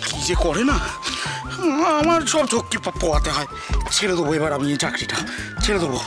কি যে করে না, আমার সব ঝক্কি পোয়াতে হয়। ছেড়ে দেবো এবার, আমি এই চাকরিটা ছেড়ে দেবো।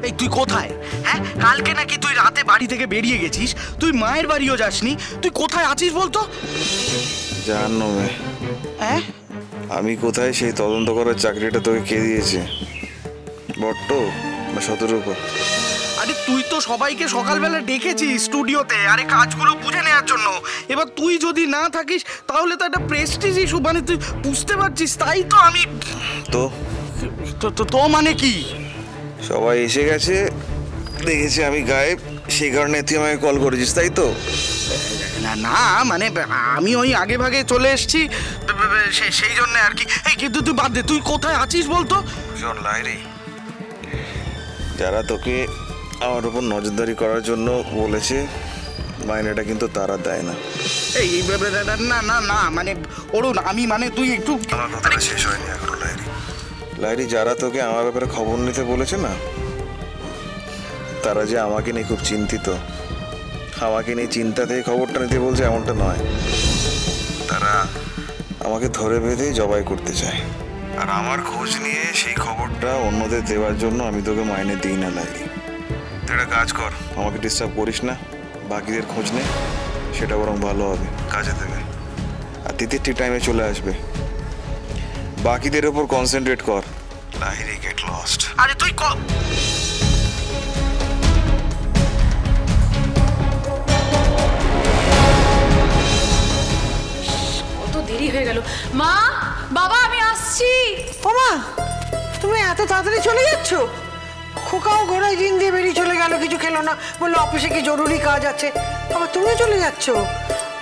এই তুই কোথায়? হ্যাঁ, কালকে নাকি তুই রাতে বাড়ি থেকে বেরিয়ে গেছিস, তুই মায়ের বাড়িও যাসনি, তুই কোথায় আছিস বলতো? জাহান্নামে। হ্যাঁ, আমি কোথায় সেই তদন্ত করার চাকরিটা তোকে কে দিয়েছে? বট্ট না শতরূপ? আরে তুই তো সবাইকে সকালবেলা ডেকেছিস স্টুডিওতে, আরে কাজগুলো বুঝে নেওয়ার জন্য। এবার তুই যদি না থাকিস তাহলে তো একটা প্রেস্টিজ ইস্যু, মানে তুই বুঝতে পারছিস। তাই তো আমি তো মানে কি, সবাই এসে গেছে, দেখেছি আমি গায়েব, সেই কারণে তুই আমাকে কল করেছিস, তাই তো? না না, মানে আমি ওই আগে ভাগে চলে এসেছি, সেই জন্য আর কি। এই কিন্তু তুই বাদ দে, তুই কোথায় আছিস বলতো? শোন লাইরি, যারা তোকে আমার উপর নজরদারি করার জন্য বলেছে, মাইনেটা কিন্তু তারা দেয় না। এই না না না, মানে অরুণ, আমি মানে তুই একটু, আমার কথাটা শেষ হয়নি এখনো লাইরি। লাইরি, যারা তোকে আমার ব্যাপারে খবর নিতে বলেছে না, তারা যে আমাকে নিয়ে খুব চিন্তিত, আমাকে নিয়ে চিন্তা থেকে খবরটা নিতে বলছে এমনটা নয়। তারা আমাকে ধরে বেঁধে জবাই করতে চায়, আর আমার খোঁজ নিয়ে সেই খবরটা অন্যদের দেওয়ার জন্য আমি তোকে মাইনে দিই না লাইরি। তুই একটা কাজ কর, আমাকে ডিস্টার্ব করিস না, বাকিদের খোঁজ নে, সেটা বরং ভালো হবে, কাজে দেবে। আর তিতির ঠিক টাইমে চলে আসবে, বাকিদের ওপর কনসেন্ট্রেট কর। Lairi, get lost. আরে তুই কত দেরি হয়ে গেল। মা, বাবা, আমি আসছি। ও মা, তুমি এত তাড়াতাড়ি চলে যাচ্ছ? খোকাও ঘোড়ায় দিন দিয়ে বেরিয়ে চলে গেল, কিছু খেলো না, বললো অফিসে কি জরুরি কাজ আছে। বাবা তুমিও চলে যাচ্ছ?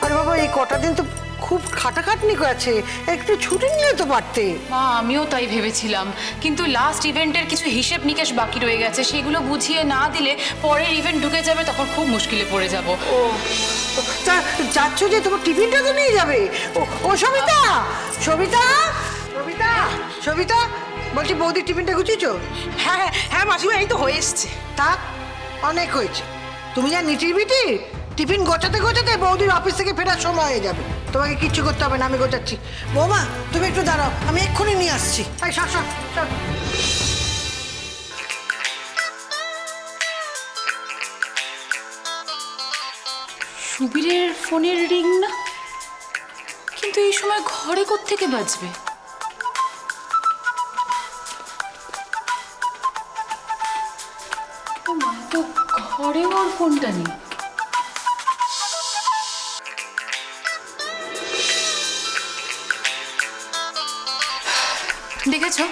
আরে বাবা, এই কটা দিন তো খুব খাটাখাটনি আছে, একটু ছুটি নিলে তো পারতে। মা, আমিও তাই ভেবেছিলাম, কিন্তু লাস্ট ইভেন্টের কিছু হিসেব নিকেশ বাকি রয়ে গেছে, সেগুলো বুঝিয়ে না দিলে পরের ইভেন্ট ঢুকে যাবে, তখন খুব মুশকিলে পড়ে যাব। ও তা যাচ্ছ যে, তোমার টিফিনটা তো নিয়ে যাবে। ও সবিতা, সবিতা, সবিতা, সবিতা, বলছি বৌদির টিফিনটা গুছিয়েছো? হ্যাঁ হ্যাঁ হ্যাঁ মাসিমা, এই তো হয়ে এসছে। তা অনেক হয়েছে, তুমি যা নিটির বিটি, টিফিন গোছাতে গোছাতে বৌদির অফিস থেকে ফেরার সময় হয়ে যাবে। তোমাকে কিচ্ছু করতে হবে না, আমি গোছাচ্ছি। বৌমা তুমি একটু দাঁড়াও, আমি এক্ষুনি নিয়ে আসছি। এই সর সর সর। সুবীরের ফোনের রিং না, কিন্তু এই সময় ঘরে কোত্থেকে বাজবে? ও মা, তো ঘরে ওর ফোনটা নেই। দেখেছো,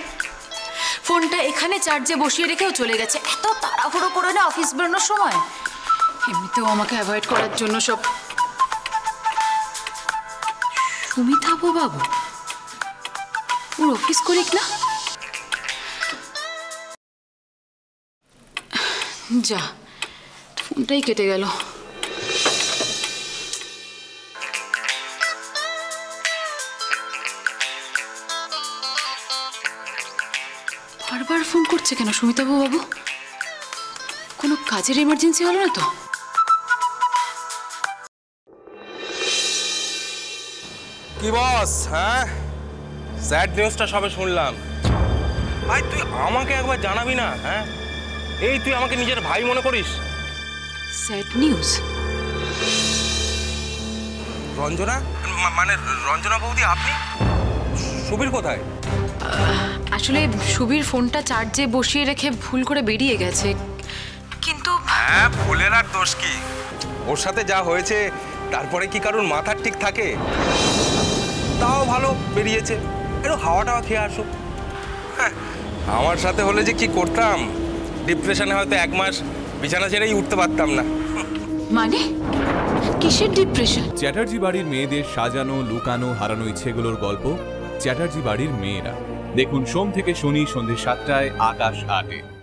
ফোনটা এখানে চার্জে বসিয়ে রেখেও চলে গেছে। এত তাড়াহুড়ো করে না অফিস বেরোনোর সময়। এমনিতেও আমাকে অ্যাভয়েড করার জন্য সব। সুমিতাভ বাবু ওর অফিস করিক না? যা, ফোনটাই কেটে গেল। বারবার ফোন করছে কেন সুমিতাভ বাবু? কোনো কাজের এমার্জেন্সি হলো না তো? কি বস? হ্যাঁ, স্যাড নিউজটা সবে শুনলাম। ভাই তুই আমাকে একবার জানাবি না? হ্যাঁ, এই তুই আমাকে নিজের ভাই মনে করিস? Sad news? রঞ্জনা, মানে রঞ্জনা বৌদি আপনি? সুবীর কোথায়? আসলে সুবীর ফোনটা চার্জে বসিয়ে রেখে ভুল করে বেরিয়ে গেছে, কিন্তু হ্যাঁ, ভুলের আর দোষ কি? ওর সাথে যা হয়েছে তারপরে কি কারোর মাথার ঠিক থাকে? তাও ভালো বেরিয়েছে, একটু হাওয়া টাওয়া খেয়ে আসুক। হ্যাঁ, আমার সাথে হলে যে কি করতাম, ডিপ্রেশনে হয়তো 1 মাস বিছানা ছেড়েই উঠতে পারতাম না। মানে কিসের ডিপ্রেশন? চ্যাটার্জি বাড়ির মেয়েদের সাজানো, লুকানো, হারানো ইচ্ছেগুলোর গল্প চ্যাটার্জি বাড়ির মেয়েরা। দেখুন সোম থেকে শনি সন্ধ্যে 7টায় আকাশ 8-এ।